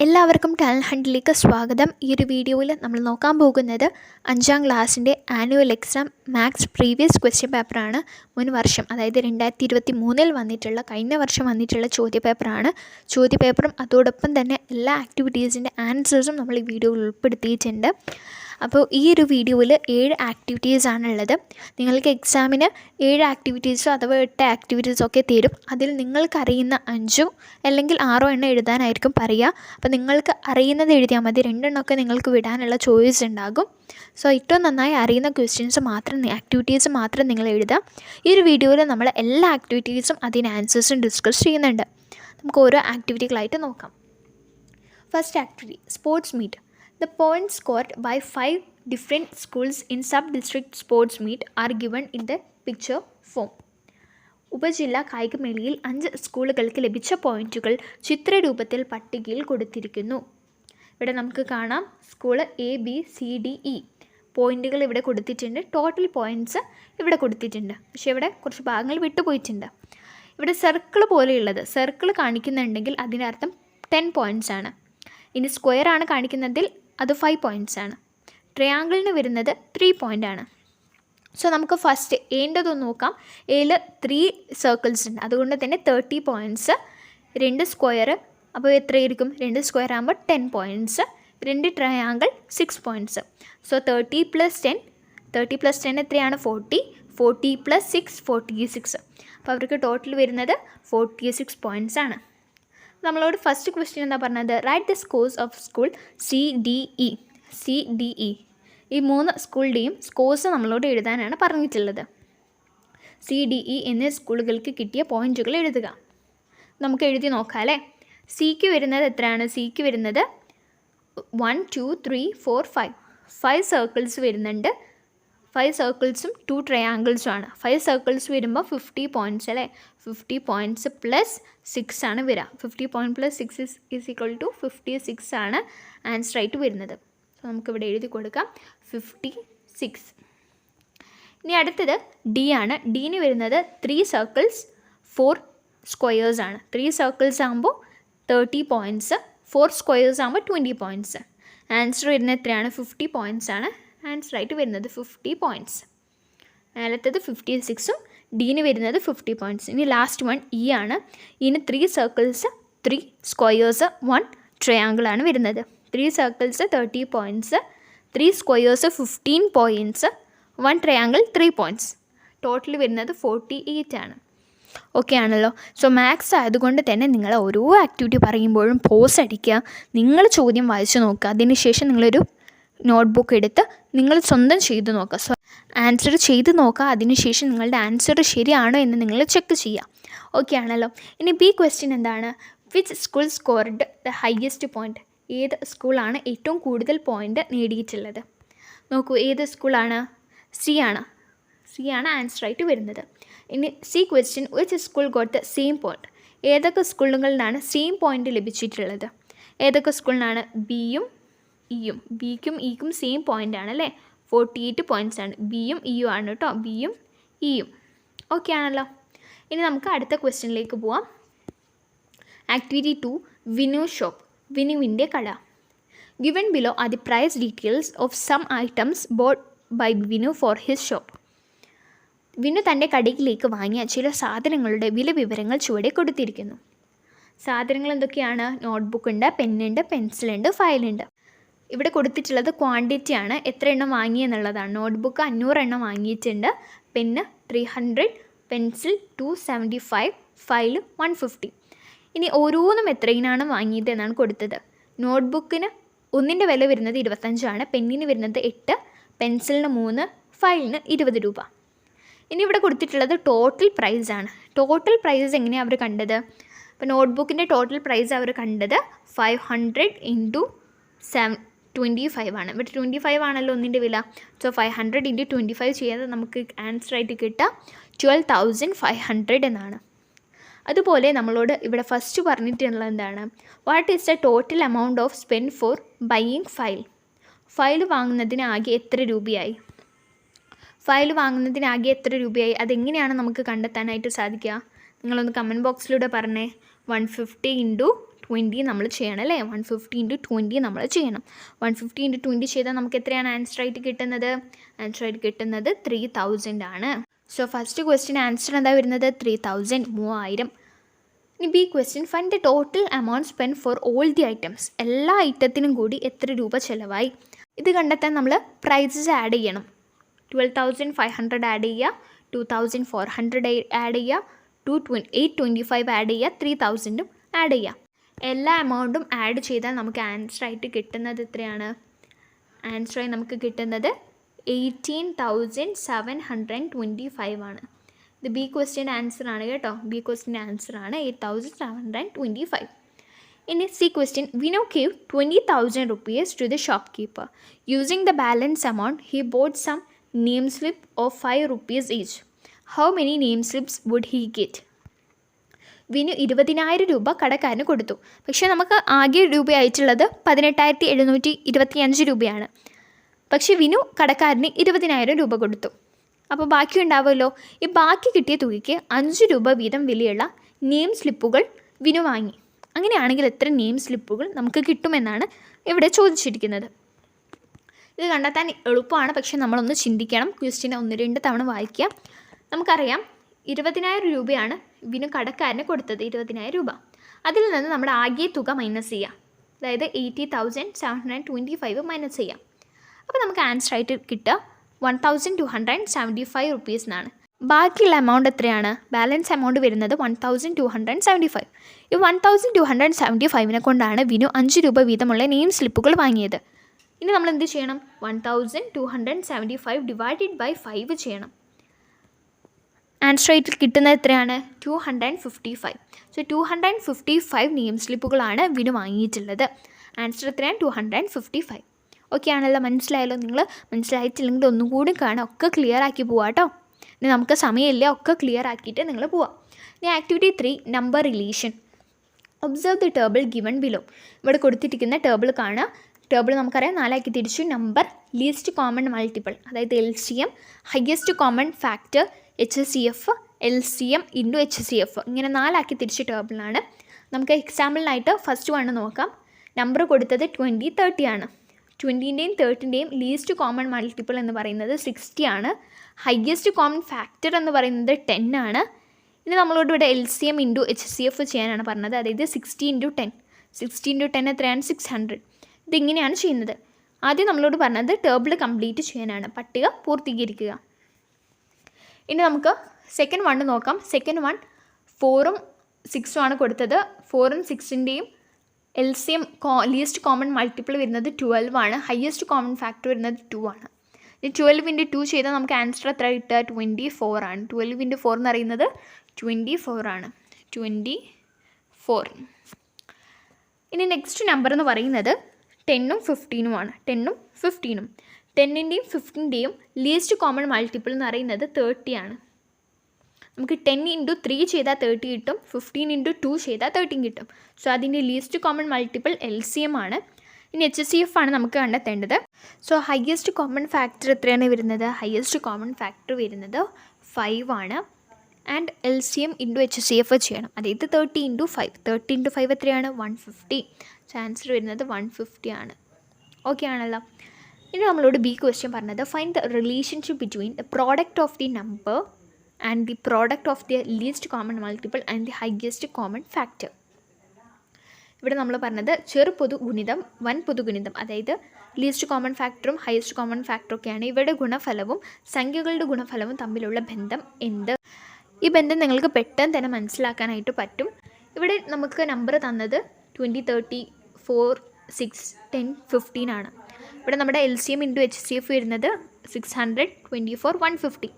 എല്ലാവർക്കും ടാലൻറ്റ് ഹണ്ടിലേക്ക് സ്വാഗതം. ഈ ഒരു വീഡിയോയിൽ നമ്മൾ നോക്കാൻ പോകുന്നത് 5ാം ക്ലാസ്സിൻ്റെ annual exam maths previous question പേപ്പറാണ്. മുൻ വർഷം അതായത് 2023 വന്നിട്ടുള്ള കഴിഞ്ഞ വർഷം വന്നിട്ടുള്ള ചോദ്യപേപ്പറാണ്. ചോദ്യപേപ്പറും അതോടൊപ്പം തന്നെ എല്ലാ ആക്ടിവിറ്റീസിൻ്റെ ആൻസേഴ്സും നമ്മൾ ഈ വീഡിയോയിൽ ഉൾപ്പെടുത്തിയിട്ടുണ്ട്. അപ്പോൾ ഈ ഒരു വീഡിയോയിൽ 7 ആക്ടിവിറ്റീസാണുള്ളത്. നിങ്ങൾക്ക് എക്സാമിന് 7 ആക്ടിവിറ്റീസോ അഥവാ 8 ആക്ടിവിറ്റീസോ ഒക്കെ തരും. അതിൽ നിങ്ങൾക്കറിയുന്ന 5 അല്ലെങ്കിൽ 6 എണ്ണം എഴുതാനായിരിക്കും പറയുക. അപ്പോൾ നിങ്ങൾക്ക് അറിയുന്നത് എഴുതിയാൽ മതി. 2 എണ്ണമൊക്കെ നിങ്ങൾക്ക് വിടാനുള്ള ചോയ്സ് ഉണ്ടാകും. സോ ഏറ്റവും നന്നായി അറിയുന്ന ക്വസ്റ്റ്യൻസ് മാത്രം ആക്ടിവിറ്റീസ് മാത്രം നിങ്ങൾ എഴുതുക. ഈ ഒരു വീഡിയോയിൽ നമ്മൾ എല്ലാ ആക്ടിവിറ്റീസും അതിന് ആൻസേഴ്സും ഡിസ്കസ് ചെയ്യുന്നുണ്ട്. നമുക്ക് ഓരോ ആക്ടിവിറ്റികളായിട്ട് നോക്കാം. First activity, sports meet. The points scored by 5 different schools in sub-district sports meet are given in the picture form. ഉപജില്ലാ കായികമേളയിൽ 5 സ്കൂളുകൾക്ക് ലഭിച്ച പോയിൻറ്റുകൾ ചിത്രരൂപത്തിൽ പട്ടികയിൽ കൊടുത്തിരിക്കുന്നു. ഇവിടെ നമുക്ക് കാണാം സ്കൂൾ ABCDE പോയിൻറ്റുകൾ ഇവിടെ കൊടുത്തിട്ടുണ്ട്. ടോട്ടൽ പോയിൻറ്റ്സ് ഇവിടെ കൊടുത്തിട്ടുണ്ട്. പക്ഷേ ഇവിടെ കുറച്ച് ഭാഗങ്ങൾ വിട്ടുപോയിട്ടുണ്ട്. ഇവിടെ സർക്കിൾ പോലെയുള്ളത് സർക്കിൾ കാണിക്കുന്നുണ്ടെങ്കിൽ അതിനർത്ഥം 10 പോയിൻറ്റ്സ് ആണ്. ഇനി സ്ക്വയർ ആണ് കാണിക്കുന്നതിൽ അത് 5 പോയിൻറ്റ്സ് ആണ്. ട്രയാങ്കിളിന് വരുന്നത് 3 പോയിൻ്റ് ആണ്. സോ നമുക്ക് ഫസ്റ്റ് ഏൻ്റെതൊന്ന് നോക്കാം. എയിൽ 3 സർക്കിൾസ് ഉണ്ട്, അതുകൊണ്ട് തന്നെ 30 പോയിൻറ്റ്സ്. 2 സ്ക്വയർ അപ്പോൾ എത്രയായിരിക്കും? 2 സ്ക്വയർ ആകുമ്പോൾ 10 പോയിൻറ്റ്സ്. 2 triangle 6 points. സോ 30 + 10 എത്രയാണ്? 40. 40 + 6 46. അപ്പോൾ അവർക്ക് ടോട്ടൽ വരുന്നത് 46 പോയിൻറ്റ്സ് ആണ്. നമ്മളോട് ഫസ്റ്റ് ക്വസ്റ്റ്യൻ എന്താ പറഞ്ഞത്? Write the scores of school CDE. ഈ 3 സ്കൂളിൻ്റെയും സ്കോർസ് നമ്മളോട് എഴുതാനാണ് പറഞ്ഞിട്ടുള്ളത്. CDE എന്നീ സ്കൂളുകൾക്ക് കിട്ടിയ പോയിൻറ്റുകൾ എഴുതുക. നമുക്ക് എഴുതി നോക്കാം അല്ലേ. സിക്ക് വരുന്നത് എത്രയാണ്? സിക്ക് വരുന്നത് 1 2 3 4 5 5 സർക്കിൾസ് വരുന്നുണ്ട്. 5 സർക്കിൾസും 2 ട്രയാങ്കിൾസും ആണ്. 5 സർക്കിൾസ് വരുമ്പോൾ 50 പോയിൻറ്റ്സ് അല്ലേ. 50 പോയിൻറ്റ്സ് + 6 ആണ് വരിക. 50 പോയിൻറ്റ് + 6 = 56 ആണ് ആൻസർ ആയിട്ട് വരുന്നത്. സോ നമുക്കിവിടെ എഴുതി കൊടുക്കാം 56. ഇനി അടുത്തത് D ആണ്. ഡിന് വരുന്നത് 3 സർക്കിൾസ് 4 സ്ക്വയേഴ്സ് ആണ്. 3 സർക്കിൾസ് ആകുമ്പോൾ 30 പോയിൻറ്റ്സ്, 4 സ്ക്വയേഴ്സ് ആകുമ്പോൾ 20 പോയിൻറ്റ്സ്. ആൻസർ വരുന്നത് എത്രയാണ്? 50 പോയിൻറ്റ്സ് ആണ് ആൻസർ ആയിട്ട് വരുന്നത്. 50 പോയിൻറ്റ്സ്. മേലത്തത് 56ഉം ഡിന് വരുന്നത് 50 പോയിൻറ്റ്സ്. ഇനി ലാസ്റ്റ് വൺ E ആണ്. ഇതിന് 3 സർക്കിൾസ് 3 സ്ക്വയേഴ്സ് 1 ട്രയാങ്കിളാണ് വരുന്നത്. 3 circles 30 points, 3 squares 15 points, 1 triangle 3 points. Total വരുന്നത് 48 ആണ്. ഓക്കെ ആണല്ലോ. സോ മാത്സ് ആയതുകൊണ്ട് തന്നെ നിങ്ങൾ ഓരോ ആക്ടിവിറ്റി പറയുമ്പോഴും പോസ് അടിക്കുക. നിങ്ങൾ ചോദ്യം വായിച്ച് നോക്കുക. അതിനുശേഷം നിങ്ങളൊരു നോട്ട്ബുക്ക് എടുത്ത് നിങ്ങൾ സ്വന്തം ചെയ്ത് നോക്കുക. സോ ആൻസർ ചെയ്ത് നോക്കുക. അതിനുശേഷം നിങ്ങളുടെ ആൻസർ ശരിയാണോ എന്ന് നിങ്ങൾ ചെക്ക് ചെയ്യുക. ഓക്കെ ആണല്ലോ. ഇനി B ക്വസ്റ്റ്യൻ എന്താണ്? Which school scored the highest point? ഏത് സ്കൂളാണ് ഏറ്റവും കൂടുതൽ പോയിൻ്റ് നേടിയിട്ടുള്ളത്? നോക്കൂ, ഏത് സ്കൂളാണ്? സി ആണ് ആൻസർ ആയിട്ട് വരുന്നത്. ഇനി C question, which school got the same point? ഏതൊക്കെ സ്കൂളുകളിലാണ് സെയിം പോയിൻ്റ് ലഭിച്ചിട്ടുള്ളത്? ഏതൊക്കെ സ്കൂളിനാണ്? ബിക്കും ഇക്കും സെയിം പോയിൻ്റ് ആണ് അല്ലേ. 48 പോയിൻറ്റ്സ് ആണ്. ബിയും ഇയും ആണ് കേട്ടോ. ബിയും ഇയും ഓക്കെ ആണല്ലോ. ഇനി നമുക്ക് അടുത്ത ക്വസ്റ്റ്യനിലേക്ക് പോവാം. Activity 2, Vinu shop. വിനുവിൻ്റെ കട. Given below are the price details of some items bought by Vinu for his shop. വിനു തൻ്റെ കടയിലേക്ക് വാങ്ങിയ ചില സാധനങ്ങളുടെ വില വിവരങ്ങൾ ചുവടെ കൊടുത്തിരിക്കുന്നു. സാധനങ്ങൾ എന്തൊക്കെയാണ്? നോട്ട്ബുക്ക് ഉണ്ട്, പെന്നുണ്ട്, പെൻസിലുണ്ട്, ഫയലുണ്ട്. ഇവിടെ കൊടുത്തിട്ടുള്ളത് ക്വാണ്ടിറ്റി ആണ്, എത്ര എണ്ണം വാങ്ങിയെന്നുള്ളതാണ്. നോട്ട്ബുക്ക് 500 എണ്ണം വാങ്ങിയിട്ടുണ്ട്, പെന്ന് 300, പെൻസിൽ 275, ഫയൽ 150. ഇനി ഓരോന്നും എത്രയിനാണ് വാങ്ങിയത് എന്നാണ് കൊടുത്തത്. നോട്ട്ബുക്കിന് ഒന്നിൻ്റെ വില വരുന്നത് 25 ആണ്, പെന്നിന് വരുന്നത് 8, പെൻസിലിന് 3, ഫയലിന് 20 രൂപ. ഇനി ഇവിടെ കൊടുത്തിട്ടുള്ളത് ടോട്ടൽ പ്രൈസ് ആണ്. ടോട്ടൽ പ്രൈസ് എങ്ങനെയാണ് അവർ കണ്ടത്? അപ്പോൾ നോട്ട്ബുക്കിൻ്റെ ടോട്ടൽ പ്രൈസ് അവർ കണ്ടത് 500 × 25 ആണ്. ഇവിടെ 25 ആണല്ലോ ഒന്നിൻ്റെ വില. സോ 500 × 25 ചെയ്യാതെ നമുക്ക് ആൻസർ ആയിട്ട് കിട്ടുക 12,500 എന്നാണ്. അതുപോലെ നമ്മളോട് ഇവിടെ ഫസ്റ്റ് പറഞ്ഞിട്ടുള്ളത് എന്താണ്? What is the total amount of spend four buying file? File വാങ്ങുന്നതിന് ആകെ എത്ര രൂപയായി? അതെങ്ങനെയാണ് നമുക്ക് കണ്ടെത്താനായിട്ട് സാധിക്കുക? നിങ്ങളൊന്ന് കമൻറ്റ് ബോക്സിലൂടെ പറഞ്ഞേ. 150 × 20 നമ്മൾ ചെയ്യണം അല്ലേ. 150 × 20 നമ്മൾ ചെയ്യണം. 150 × 20 ചെയ്താൽ നമുക്ക് എത്രയാണ് ആൻസർ ആയിട്ട് കിട്ടുന്നത്? ആൻസർ ആയിട്ട് കിട്ടുന്നത് 3000 ആണ്. സോ ഫസ്റ്റ് ക്വസ്റ്റ്യൻ ആൻസർ എന്താ വരുന്നത്? 3000, 3000. ഇനി B question, find the total amount spend for all the items. എല്ലാ ഐറ്റത്തിനും കൂടി എത്ര രൂപ ചിലവായി? ഇത് കണ്ടെത്താൻ നമ്മൾ പ്രൈസസ് ആഡ് ചെയ്യണം. 12,500 ആഡ് ചെയ്യുക, 2,400 ആഡ് ചെയ്യുക, 825 ആഡ് ചെയ്യുക, 3,000 ആഡ് ചെയ്യുക. എല്ലാ എമൗണ്ടും ആഡ് ചെയ്താൽ നമുക്ക് ആൻസർ ആയിട്ട് കിട്ടുന്നത് എത്രയാണ്? ആൻസറായി നമുക്ക് കിട്ടുന്നത് 18,725 ആണ്. ഇത് ബി ക്വസ്റ്റ്യൻ ആൻസർ ആണ് കേട്ടോ. ബി ക്വസ്റ്റ്യൻ ആൻസർ ആണ് 8,725. ഇനി C question, Vinu gave 20,000 rupees to the shopkeeper. Using the balance amount, he bought some name slip of 5 rupees each. How many name slips would he get? Vinu 20,000 രൂപ കടക്കാരന് കൊടുത്തു. പക്ഷേ നമുക്ക് ആകെ രൂപയായിട്ടുള്ളത് 18,725 രൂപയാണ്. പക്ഷേ വിനു കടക്കാരന് 20,000 രൂപ കൊടുത്തു. അപ്പോൾ ബാക്കി ഉണ്ടാവുമല്ലോ. ഈ ബാക്കി കിട്ടിയ തുകയ്ക്ക് 5 രൂപ വീതം വിലയുള്ള നെയിം സ്ലിപ്പുകൾ വിനു വാങ്ങി. അങ്ങനെയാണെങ്കിൽ എത്ര നെയിം സ്ലിപ്പുകൾ നമുക്ക് കിട്ടുമെന്നാണ് ഇവിടെ ചോദിച്ചിരിക്കുന്നത്. ഇത് കണ്ടെത്താൻ എളുപ്പമാണ്, പക്ഷേ നമ്മളൊന്ന് ചിന്തിക്കണം. ക്വസ്റ്റ്യൻ 1-2 തവണ വായിക്കുക. നമുക്കറിയാം 20,000 രൂപയാണ് വിനു കടക്കാരന് കൊടുത്തത്. 20,000 രൂപ. അതിൽ നിന്ന് നമ്മുടെ ആകെ തുക മൈനസ് ചെയ്യാം. അതായത് 80,725 മൈനസ് ചെയ്യാം. അപ്പോൾ നമുക്ക് ആൻസർ ആയിട്ട് കിട്ടുക 1,275 rupees എന്നാണ്. ബാക്കിയുള്ള എമൗണ്ട് എത്രയാണ്? ബാലൻസ് എമൗണ്ട് വരുന്നത് 1,275. ഈ 1,275 കൊണ്ടാണ് വിനു 5 രൂപ വീതമുള്ള നെയിം സ്ലിപ്പുകൾ വാങ്ങിയത്. ഇനി നമ്മൾ എന്ത് ചെയ്യണം? 1,275 ഡിവൈഡഡ് ബൈ 5 ചെയ്യണം. ആൻസർ ആയിട്ട് കിട്ടുന്നത് എത്രയാണ്? 255. സോ 255 നെയിം സ്ലിപ്പുകളാണ് വിനു വാങ്ങിയിട്ടുള്ളത്. ആൻസർ എത്രയാണ്? 255. ഓക്കെ ആണല്ലോ, മനസ്സിലായല്ലോ? നിങ്ങൾ മനസ്സിലായിട്ടില്ലെങ്കിൽ ഒന്നും കൂടി കാണാം. ഒക്കെ ക്ലിയർ ആക്കി പോവാം കേട്ടോ. ഇനി നമുക്ക് സമയമില്ല, ഒക്കെ ക്ലിയർ ആക്കിയിട്ട് നിങ്ങൾ പോവാം. ഇനി activity 3, number relation. Observe the table given below. ഇവിടെ കൊടുത്തിരിക്കുന്ന ടേബിൾ കാണുക. ടേബിൾ നമുക്കറിയാം 4 ആക്കി തിരിച്ചു. നമ്പർ, ലീസ്റ്റ് കോമൺ മൾട്ടിപ്പിൾ, അതായത് LCM, highest common factor, HCF, LCM into HCF, ഇങ്ങനെ 4 ആക്കി തിരിച്ച ടേബിളാണ്. നമുക്ക് എക്സാമ്പിളിനായിട്ട് ഫസ്റ്റ് വൺ നോക്കാം. നമ്പർ കൊടുത്തത് 20, 30 ആണ്. 20ൻ്റെയും 30ൻ്റെയും ലീസ്റ്റ് കോമൺ മൾട്ടിപ്പിൾ എന്ന് പറയുന്നത് 60 ആണ്. ഹയസ്റ്റ് കോമൺ ഫാക്ടർ എന്ന് പറയുന്നത് 10 ആണ്. ഇനി നമ്മളോട് ഇവിടെ LCM ഇൻറ്റു HCF ചെയ്യാനാണ് പറഞ്ഞത്. അതായത് 60 × 10. 60 × 10 എത്രയാണ്? 600. ഇതിങ്ങനെയാണ് ചെയ്യുന്നത്. ആദ്യം നമ്മളോട് പറഞ്ഞത് ടേബിൾ കംപ്ലീറ്റ് ചെയ്യാനാണ്, പട്ടിക പൂർത്തീകരിക്കുക. ഇനി നമുക്ക് സെക്കൻഡ് വൺ നോക്കാം. സെക്കൻഡ് വൺ 4ഉം 6ഉം ആണ് കൊടുത്തത്. 4ഉം 6ൻ്റെയും LCM ലീസ്റ്റ് കോമൺ മൾട്ടിപ്പിൾ വരുന്നത് 12 ആണ്. ഹയസ്റ്റ് കോമൺ ഫാക്ടർ വരുന്നത് 2 ആണ്. ഇനി 12 × 2 ചെയ്താൽ നമുക്ക് ആൻസർ എത്ര കിട്ടുക? 24 ആണ്. 12 × 4 എന്ന് പറയുന്നത് 24 ആണ്. 24. ഇനി നെക്സ്റ്റ് നമ്പർ എന്ന് പറയുന്നത് 10ഉം 15ഉം ആണ്. 10ഉം 15ഉം. 10ൻ്റെയും 15ൻ്റെയും ലീസ്റ്റ് കോമൺ മൾട്ടിപ്പിൾ എന്ന് പറയുന്നത് 30 ആണ്. നമുക്ക് 10 × 3 ചെയ്താൽ 30 കിട്ടും. 15 × 2 ചെയ്താൽ 13 കിട്ടും. സോ അതിൻ്റെ ലീസ്റ്റ് കോമൺ മൾട്ടിപ്പിൾ LCM ആണ്. ഇനി HCF ആണ് നമുക്ക് കണ്ടെത്തേണ്ടത്. സോ ഹയസ്റ്റ് കോമൺ ഫാക്ടർ എത്രയാണ് വരുന്നത്? ഹയസ്റ്റ് കോമൺ ഫാക്ടർ വരുന്നത് 5 ആണ്. ആൻഡ് LCM ഇൻറ്റു HCF ചെയ്യണം. അതായത് 30 × 5. 30 × 5 എത്രയാണ്? 150. സോ ആൻസർ വരുന്നത് 150 ആണ്. ഓക്കെ ആണല്ലോ. ഇനി നമ്മളോട് ബി ക്വസ്റ്റ്യൻ പറഞ്ഞത്, find the relationship between the product of the number and the product of the least common multiple and the highest common factor. ഇവിടെ നമ്മൾ പറഞ്ഞത് ചെറുപൊതു ഗുണിതം, വൻ പൊതുഗുണിതം, അതായത് ലീസ്റ്റ് കോമൺ ഫാക്ടറും ഹയസ്റ്റ് കോമൺ ഫാക്ടറും ഒക്കെയാണ്. ഇവയുടെ ഗുണഫലവും സംഖ്യകളുടെ ഗുണഫലവും തമ്മിലുള്ള ബന്ധം എന്ത്? ഈ ബന്ധം നിങ്ങൾക്ക് പെട്ടെന്ന് തന്നെ മനസ്സിലാക്കാനായിട്ട് പറ്റും. ഇവിടെ നമുക്ക് നമ്പർ തന്നത് 20, 30, 4, 6, 10, 15 ആണ്. ഇവിടെ നമ്മുടെ LCM ഇൻറ്റു HCF വരുന്നത് 600, 24, 150.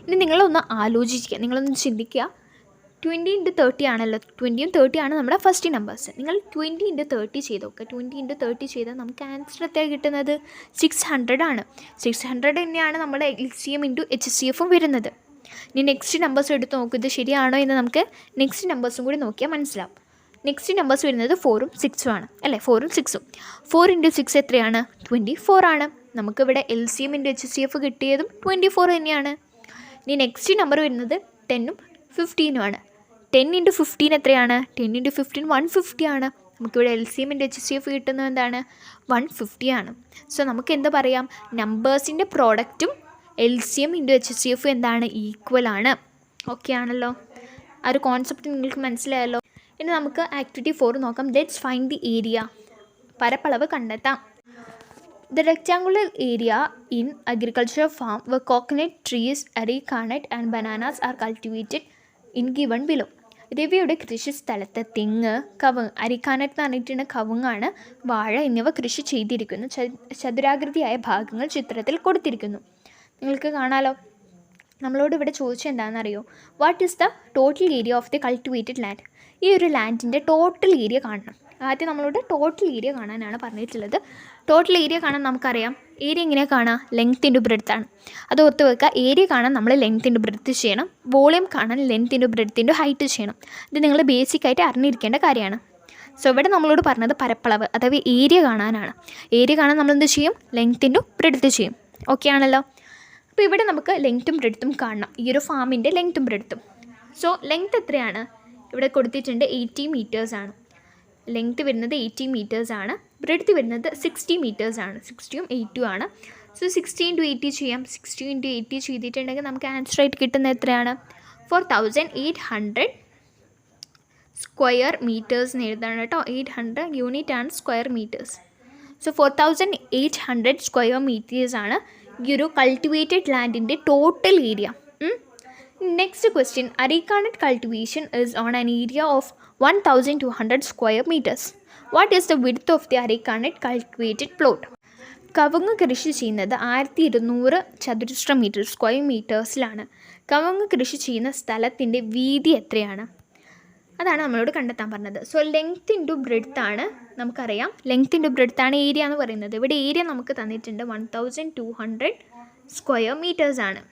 ഇനി നിങ്ങളൊന്ന് ആലോചിക്കുക, നിങ്ങളൊന്ന് ചിന്തിക്കുക. 20 × 30 ആണല്ലോ. 20യും 30 ആണ് നമ്മുടെ ഫസ്റ്റ് നമ്പേഴ്സ്. നിങ്ങൾ 20 × 30 ചെയ്ത് നോക്കുക. 20 × 30 ചെയ്താൽ നമുക്ക് ആൻസർ എത്ര കിട്ടുന്നത്? 600 ആണ്. 600 തന്നെയാണ് നമ്മുടെ LCM ഇൻറ്റു HCFും വരുന്നത്. ഇനി നെക്സ്റ്റ് നമ്പേഴ്സ് എടുത്ത് നോക്കുക. ഇത് ശരിയാണോ എന്ന് നമുക്ക് നെക്സ്റ്റ് നമ്പേഴ്സും കൂടി നോക്കിയാൽ മനസ്സിലാവും. നെക്സ്റ്റ് നമ്പേഴ്സ് വരുന്നത് 4ഉം 6ഉം ആണ് അല്ലേ? 4ഉം 6ഉം. 4 × 6 എത്രയാണ്? 24 ആണ്. നമുക്കിവിടെ LCM ഇൻറ്റു HCF കിട്ടിയതും 24 തന്നെയാണ്. ഇനി നെക്സ്റ്റ് നമ്പർ വരുന്നത് 10ഉം 15ഉം ആണ്. 10 × 15 എത്രയാണ്? 10 × 15 150 ആണ്. നമുക്കിവിടെ LCM × HCF കിട്ടുന്നത് എന്താണ്? 150 ആണ്. സോ നമുക്ക് എന്താ പറയാം? നമ്പേഴ്സിൻ്റെ പ്രോഡക്റ്റും LCM × HCF എന്താണ്? ഈക്വൽ ആണ്. ഓക്കെ ആണല്ലോ? ആ ഒരു കോൺസെപ്റ്റ് നിങ്ങൾക്ക് മനസ്സിലായല്ലോ. ഇനി നമുക്ക് ആക്ടിവിറ്റി 4 നോക്കാം. Let's find the area. പരപ്പളവ് കണ്ടെത്താം. The rectangular area in agricultural farm where coconut trees, arecanut and bananas are cultivated in given below. രവിയുടെ കൃഷി സ്ഥലത്ത് തെങ്ങ്, കവുങ്ങ്, അരിക്കാനറ്റ് എന്ന് പറഞ്ഞിട്ടുള്ള കവുങ്ങാണ്, വാഴ എന്നിവ കൃഷി ചെയ്തിരിക്കുന്നു. ചതുരാകൃതിയായ ഭാഗങ്ങൾ ചിത്രത്തിൽ കൊടുത്തിരിക്കുന്നു. നിങ്ങൾക്ക് കാണാലോ. നമ്മളോട് ഇവിടെ ചോദിച്ചത് എന്താണെന്നറിയോ? What is the total area of the cultivated land? ഈ ഒരു ലാൻഡിൻ്റെ ടോട്ടൽ ഏരിയ കാണണം. ആദ്യം നമ്മളോട് ടോട്ടൽ ഏരിയ കാണാനാണ് പറഞ്ഞിട്ടുള്ളത്. ടോട്ടൽ ഏരിയ കാണാൻ നമുക്കറിയാം. ഏരിയ എങ്ങനെ കാണാം? ലെങ്ത് ഇൻറ്റു ബ്രെഡ്ത്ത് ആണ്. അത് ഓർത്ത് വെക്കുക. ഏരിയ കാണാൻ നമ്മൾ ലെങ്ത് ഇൻറ്റു ബ്രെഡ്ത്ത് ചെയ്യണം. വോളിയം കാണാൻ length into breadth into height ചെയ്യണം. ഇത് നിങ്ങൾ ബേസിക്കായിട്ട് അറിഞ്ഞിരിക്കേണ്ട കാര്യമാണ്. സോ ഇവിടെ നമ്മളോട് പറഞ്ഞത് പരപ്പളവ് അഥവാ ഏരിയ കാണാനാണ്. ഏരിയ കാണാൻ നമ്മളെന്ത് ചെയ്യും? ലെങ്ത് ഇൻറ്റു ബ്രെഡ്ത്ത് ചെയ്യും. ഓക്കെ ആണല്ലോ? അപ്പോൾ ഇവിടെ നമുക്ക് ലെങ്ത്തും ബ്രെഡ്ത്തും കാണണം. ഈ ഒരു ഫാമിൻ്റെ ലെങ്ത്തും ബ്രെഡ്ത്തും. സോ ലെങ്ത്ത് എത്രയാണ്? ഇവിടെ കൊടുത്തിട്ടുണ്ട് 80 മീറ്റേഴ്സാണ്. ലെങ്ത്ത് വരുന്നത് 80 മീറ്റേഴ്സാണ്. ബ്രെഡ്ത്ത് വരുന്നത് 60 മീറ്റേഴ്സാണ്. 60ഉം 8ഉം ആണ്. സോ 60 × 80 ചെയ്യാം. 60 × 80 ചെയ്തിട്ടുണ്ടെങ്കിൽ നമുക്ക് ആൻസർ ആയിട്ട് കിട്ടുന്നത് എത്രയാണ്? 4800 സ്ക്വയർ മീറ്റേഴ്സ് എന്ന് എഴുതാണ് കേട്ടോ. 800 യൂണിറ്റ് ആണ് സ്ക്വയർ മീറ്റേഴ്സ്. സോ 4800 സ്ക്വയർ മീറ്റേഴ്സാണ് ഈ ഒരു കൾട്ടിവേറ്റഡ് ലാൻഡിൻ്റെ total area. Next question. Areca nut cultivation is on an area of 1200 square metres. What is the width of the areca nut cultivated plot? കവുങ്ങ് കൃഷി ചെയ്യുന്നത് 1200 ചതുരശ്ര മീറ്റർ സ്ക്വയർ മീറ്റേഴ്സിലാണ്. കവുങ്ങ് കൃഷി ചെയ്യുന്ന സ്ഥലത്തിൻ്റെ വീതി എത്രയാണ്? അതാണ് നമ്മളോട് കണ്ടെത്താൻ പറഞ്ഞത്. സോ ലെങ്ത് ഇൻറ്റു ബ്രെഡ്ത്ത് ആണ്. നമുക്കറിയാം ലെങ്ത് ഇൻറ്റു ബ്രെഡ്ത്ത് ആണ് ഏരിയ എന്ന് പറയുന്നത്. ഇവിടെ ഏരിയ നമുക്ക് തന്നിട്ടുണ്ട് 1200 സ്ക്വയർ മീറ്റേഴ്സാണ്.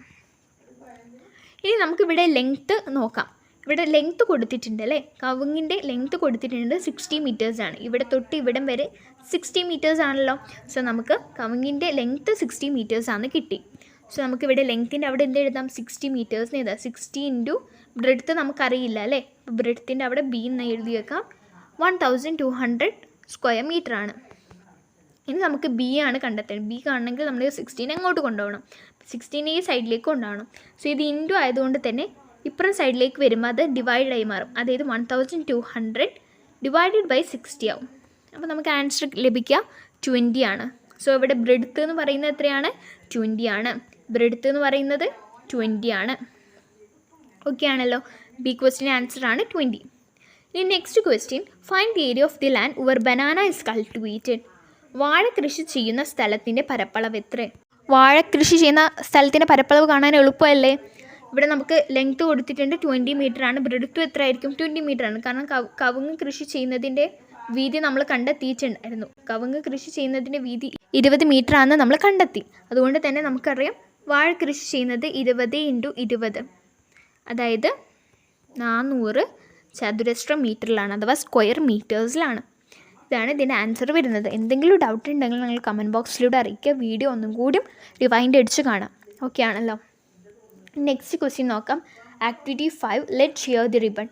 ഇനി നമുക്കിവിടെ ലെങ്ത്ത് നോക്കാം. ഇവിടെ ലെങ്ത്ത് കൊടുത്തിട്ടുണ്ട് അല്ലേ? കവുങ്ങിൻ്റെ ലെങ്ത്ത് കൊടുത്തിട്ടുണ്ട് 60 മീറ്റേഴ്സാണ്. ഇവിടെ തൊട്ട് ഇവിടം വരെ 60 മീറ്റേഴ്സ് ആണല്ലോ. സോ നമുക്ക് കവുങ്ങിൻ്റെ ലെങ്ത്ത് 60 മീറ്റേഴ്സാണ് കിട്ടി. സോ നമുക്കിവിടെ ലെങ്ത്തിൻ്റെ അവിടെ എന്ത് എഴുതാം? 60 മീറ്റേഴ്സിന് എഴുതാം. 60 ഇൻറ്റു ബ്രെഡ്ത്ത് നമുക്കറിയില്ല അല്ലേ? അപ്പോൾ ബ്രെഡ്ത്തിൻ്റെ അവിടെ ബി എന്ന് എഴുതി വെക്കാം. 1200 സ്ക്വയർ മീറ്റർ ആണ്. ഇനി നമുക്ക് ബി ആണ് കണ്ടെത്തേണ്ടത്. ബി കാണണമെങ്കിൽ നമ്മൾ 16 എങ്ങോട്ട് കൊണ്ടുപോകണം? 16 ഈ സൈഡിലേക്ക് കൊണ്ടുപോകണം. സോ ഇത് ഇൻറ്റു ആയതുകൊണ്ട് തന്നെ ഇപ്പുറം സൈഡിലേക്ക് വരുമ്പോൾ അത് ഡിവൈഡായി മാറും. അതായത് 1200 ഡിവൈഡഡ് ബൈ 60 ആവും. അപ്പോൾ നമുക്ക് ആൻസർ ലഭിക്കുക 20 ആണ്. സോ ഇവിടെ ബ്രെഡ്ത്ത് എന്ന് പറയുന്നത് എത്രയാണ്? 20 ആണ്. ബ്രെഡ്ത്ത് എന്ന് പറയുന്നത് 20 ആണ്. ഓക്കെ ആണല്ലോ? ബി ക്വസ്റ്റിൻ്റെ ആൻസർ ആണ് 20. ഇനി next question. Find the area of the land your banana is cultivated. വാഴ കൃഷി ചെയ്യുന്ന സ്ഥലത്തിൻ്റെ പരപ്പളവ് എത്ര? വാഴ കൃഷി ചെയ്യുന്ന സ്ഥലത്തിൻ്റെ പരപ്പളവ് കാണാൻ എളുപ്പമല്ലേ? ഇവിടെ നമുക്ക് ലെങ്ത്ത് കൊടുത്തിട്ടുണ്ട് 20 മീറ്റർ ആണ്. ബ്രെഡ്ത്തും എത്ര ആയിരിക്കും? 20 മീറ്റർ ആണ്. കാരണം കവുങ്ങ് കൃഷി ചെയ്യുന്നതിൻ്റെ വീതി നമ്മൾ കണ്ടെത്തിയിട്ടുണ്ടായിരുന്നു. കവുങ്ങ് കൃഷി ചെയ്യുന്നതിൻ്റെ വീതി 20 മീറ്റർ ആണെന്ന് നമ്മൾ കണ്ടെത്തി. അതുകൊണ്ട് തന്നെ നമുക്കറിയാം വാഴ കൃഷി ചെയ്യുന്നത് 20 × 20, അതായത് 400 ചതുരശ്ര മീറ്ററിലാണ്, അഥവാ സ്ക്വയർ മീറ്റേഴ്സിലാണ്. ഇതാണ് ഇതിൻ്റെ ആൻസർ വരുന്നത്. എന്തെങ്കിലും ഡൗട്ട് ഉണ്ടെങ്കിൽ നിങ്ങൾ കമൻറ്റ് ബോക്സിലൂടെ അറിയിക്കുക. വീഡിയോ ഒന്നും കൂടി റിവൈൻഡ് അടിച്ച് കാണാം. ഓക്കെ ആണല്ലോ? നെക്സ്റ്റ് ക്വസ്റ്റ്യൻ നോക്കാം. Activity 5. Let share the ribbon.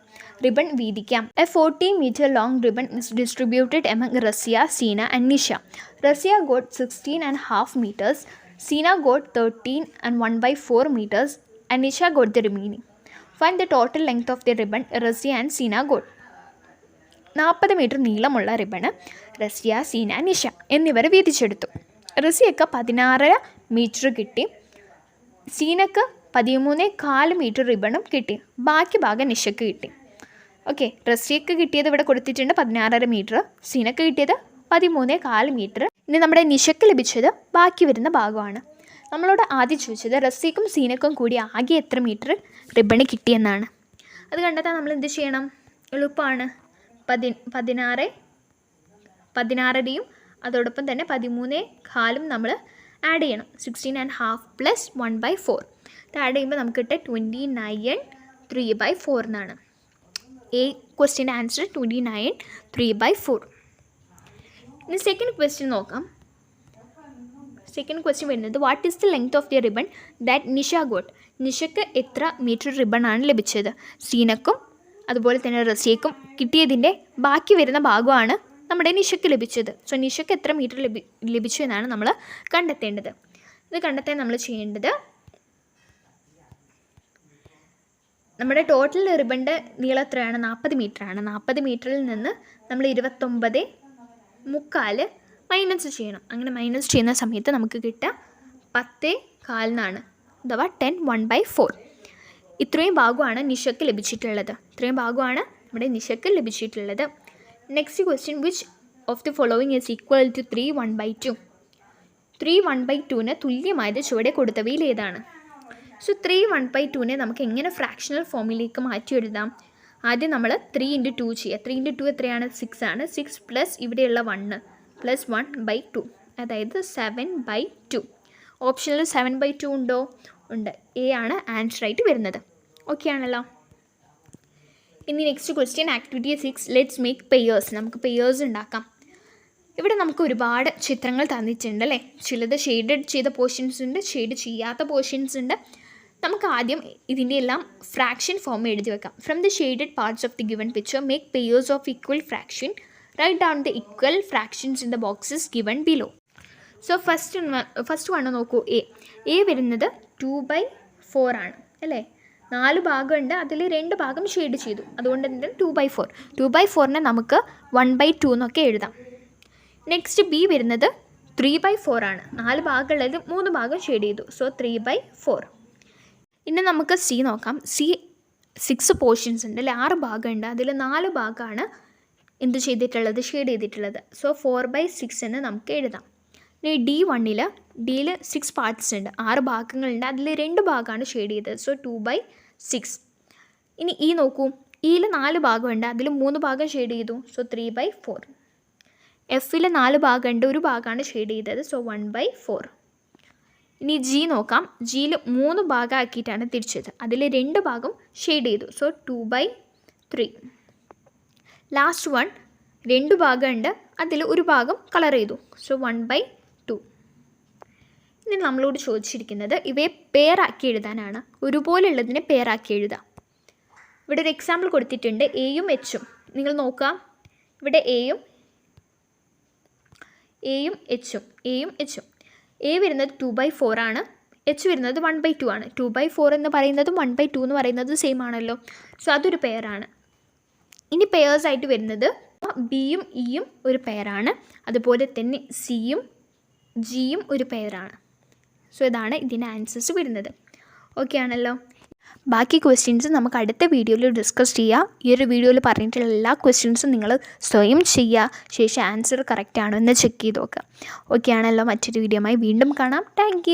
Ribbon വീതിക്കാം. A 40 meter long ribbon is distributed among Razia, Seena and Nisha. Razia got 16.5 meters, Seena got 13 and 1/4 meters and Nisha got the remaining. Find the total length of the ribbon Razia and Seena got. 40 metre നീളമുള്ള ribbon Raziya, Seena, Nisha എന്നിവർ വീതിച്ചെടുത്തു. റസിയക്ക് 16.5 metre കിട്ടി. സീനക്ക് 13.4 metre റിബണും കിട്ടി. ബാക്കി ഭാഗം നിഷയ്ക്ക് കിട്ടി. Okay, റസിയക്ക് കിട്ടിയത് ഇവിടെ കൊടുത്തിട്ടുണ്ട് 16.5 മീറ്റർ, സീനക്ക് കിട്ടിയത് 13.4 മീറ്റർ. ഇനി നമ്മുടെ നിഷയ്ക്ക് ലഭിച്ചത് ബാക്കി വരുന്ന ഭാഗമാണ്. നമ്മളോട് ആദ്യം ചോദിച്ചത് റസിയക്കും സീനക്കും കൂടി ആകെ എത്ര മീറ്റർ റിബണ് കിട്ടിയെന്നാണ്. അത് കണ്ടെത്താൻ നമ്മൾ എന്ത് ചെയ്യണം? എളുപ്പമാണ്. 16.5 അതോടൊപ്പം തന്നെ 13.4 നമ്മൾ ആഡ് ചെയ്യണം. 16.5 + 1/4 ഇത് ആഡ് ചെയ്യുമ്പോൾ നമുക്ക് കിട്ടുക 29 3/4 എന്നാണ്. എ ക്വസ്റ്റ്യൻ്റെ ആൻസർ 29 3/4. ഇനി സെക്കൻഡ് ക്വസ്റ്റ്യൻ നോക്കാം. സെക്കൻഡ് ക്വസ്റ്റ്യൻ വരുന്നത് what is the length of the ribbon that Nisha got. നിഷയ്ക്ക് എത്ര മീറ്റർ റിബണാണ് ലഭിച്ചത്? സീനക്കും അതുപോലെ തന്നെ റസിയക്കും കിട്ടിയതിൻ്റെ ബാക്കി വരുന്ന ഭാഗമാണ് നമ്മുടെ നിഷയ്ക്ക് ലഭിച്ചത്. സോ നിഷയ്ക്ക് എത്ര മീറ്റർ ലഭിച്ചു എന്നാണ് നമ്മൾ കണ്ടെത്തേണ്ടത്. ഇത് കണ്ടെത്താൻ നമ്മൾ ചെയ്യേണ്ടത് നമ്മുടെ ടോട്ടൽ റിബണിൻ്റെ നീളം എത്രയാണ്? 40 മീറ്ററാണ്. 40 മീറ്ററിൽ നിന്ന് നമ്മൾ 29.25 മൈനസ് ചെയ്യണം. അങ്ങനെ മൈനസ് ചെയ്യുന്ന സമയത്ത് നമുക്ക് കിട്ടുക 10.25 എന്നാണ്. അഥവാ 10/1/4. ഇത്രയും ഭാഗമാണ് നിഷയ്ക്ക് ലഭിച്ചിട്ടുള്ളത്. ഇത്രയും ഭാഗമാണ് നമ്മുടെ നിഷയ്ക്ക് ലഭിച്ചിട്ടുള്ളത്. Next question, which of the following is equal to 3/1/2? 3/1/2ന് തുല്യമായത് ചുവടെ കൊടുത്തവയിൽ ഏതാണ്? സോ 3/1/2നെ നമുക്ക് എങ്ങനെ ഫ്രാക്ഷണൽ ഫോമിലേക്ക് മാറ്റി എഴുതാം? ആദ്യം നമ്മൾ 3 × 2 ചെയ്യുക. 3 × 2 എത്രയാണ്? 6 ആണ്. 6 പ്ലസ് ഇവിടെയുള്ള 1 പ്ലസ് 1/2, അതായത് 7/2. ഓപ്ഷനിൽ 7/2 ഉണ്ടോ? ഉണ്ട്. എ ആണ് ആൻസർ ആയിട്ട് വരുന്നത്. ഓക്കെ ആണല്ലോ. ഇനി next question, activity 6, let's make pairs. നമുക്ക് പെയേഴ്സ് ഉണ്ടാക്കാം. ഇവിടെ നമുക്ക് ഒരുപാട് ചിത്രങ്ങൾ തന്നിട്ടുണ്ട് അല്ലേ? ചിലത് ഷെയ്ഡഡ് ചെയ്ത പോർഷൻസ് ഉണ്ട്, ഷെയ്ഡ് ചെയ്യാത്ത പോർഷൻസ് ഉണ്ട്. നമുക്ക് ആദ്യം ഇതിൻ്റെ എല്ലാം ഫ്രാക്ഷൻ ഫോം എഴുതി വെക്കാം. From the shaded parts of the given picture make pairs of equal fraction. Write down the equal fractions in the boxes given below. So first one നോക്കൂ. എ വരുന്നത് 2/4 ആണ് അല്ലേ? 4 ഭാഗമുണ്ട്, അതിൽ 2 ഭാഗം ഷെയ്ഡ് ചെയ്തു. അതുകൊണ്ട് തന്നെ 2/4. 2/4നെ നമുക്ക് 1/2 എന്നൊക്കെ എഴുതാം. നെക്സ്റ്റ് ബി വരുന്നത് 3/4 ആണ്. 4 ഭാഗമുള്ളത് 3 ഭാഗം ഷെയ്ഡ് ചെയ്തു. സോ 3/4. ഇനി നമുക്ക് സി നോക്കാം. സി 6 പോർഷൻസ് ഉണ്ട് അല്ലേ? 6 ഭാഗമുണ്ട്, അതിൽ 4 ഭാഗമാണ് എന്ത് ചെയ്തിട്ടുള്ളത്? ഷെയ്ഡ് ചെയ്തിട്ടുള്ളത്. സോ 4/6 എന്ന് നമുക്ക് എഴുതാം. ഇനി ഡിയിൽ 6 പാർട്സ് ഉണ്ട്, 6 ഭാഗങ്ങളുണ്ട്, അതിൽ 2 ഭാഗമാണ് ഷെയ്ഡ് ചെയ്തത്. സോ 2/6. ഇനി ഈ നോക്കൂ, ഇയിൽ 4 ഭാഗമുണ്ട്, അതിൽ 3 ഭാഗം ഷെയ്ഡ് ചെയ്തു. സോ 3/4. എഫിൽ 4 ഭാഗമുണ്ട്, 1 ഭാഗമാണ് ഷെയ്ഡ് ചെയ്തത്. സോ 1/4. ഇനി ജി നോക്കാം. ജിയിൽ 3 ഭാഗമാക്കിയിട്ടാണ് തിരിച്ചത്, അതിൽ 2 ഭാഗം ഷെയ്ഡ് ചെയ്തു. സോ 2/3. ലാസ്റ്റ് വൺ 2 ഭാഗമുണ്ട്, അതിൽ 1 ഭാഗം കളർ ചെയ്തു. സോ 1/2. ഇനി നമ്മളോട് ചോദിച്ചിരിക്കുന്നത് ഇവയെ പെയറാക്കി എഴുതാനാണ്. ഒരുപോലെയുള്ളതിനെ പെയറാക്കി എഴുതാം. ഇവിടെ ഒരു എക്സാമ്പിൾ കൊടുത്തിട്ടുണ്ട്, എയും എച്ചും. നിങ്ങൾ നോക്കാം, ഇവിടെ എയും എച്ചും. എ വരുന്നത് 2/4 ആണ്, എച്ച് വരുന്നത് 1/2 ആണ്. 2/4 എന്ന് പറയുന്നതും 1/2 എന്ന് പറയുന്നതും സെയിം ആണല്ലോ. സോ അതൊരു പെയറാണ്. ഇനി പെയേഴ്സായിട്ട് വരുന്നത് ബിയും ഇയും ഒരു പെയറാണ്, അതുപോലെ തന്നെ സിയും ജിയും ഒരു പെയറാണ്. സോ ഇതാണ് ഇതിൻ്റെ ആൻസേഴ്സ് വരുന്നത്. ഓക്കെ ആണല്ലോ. ബാക്കി ക്വസ്റ്റ്യൻസ് നമുക്ക് അടുത്ത വീഡിയോയിൽ ഡിസ്കസ് ചെയ്യാം. ഈ ഒരു വീഡിയോയിൽ പറഞ്ഞിട്ടുള്ള എല്ലാ ക്വസ്റ്റ്യൻസും നിങ്ങൾ സ്വയം ചെയ്യുക, ശേഷം ആൻസർ കറക്റ്റ് ആണോ എന്ന് ചെക്ക് ചെയ്ത് നോക്കുക. ഓക്കെ ആണല്ലോ. മറ്റൊരു വീഡിയോയുമായി വീണ്ടും കാണാം. താങ്ക്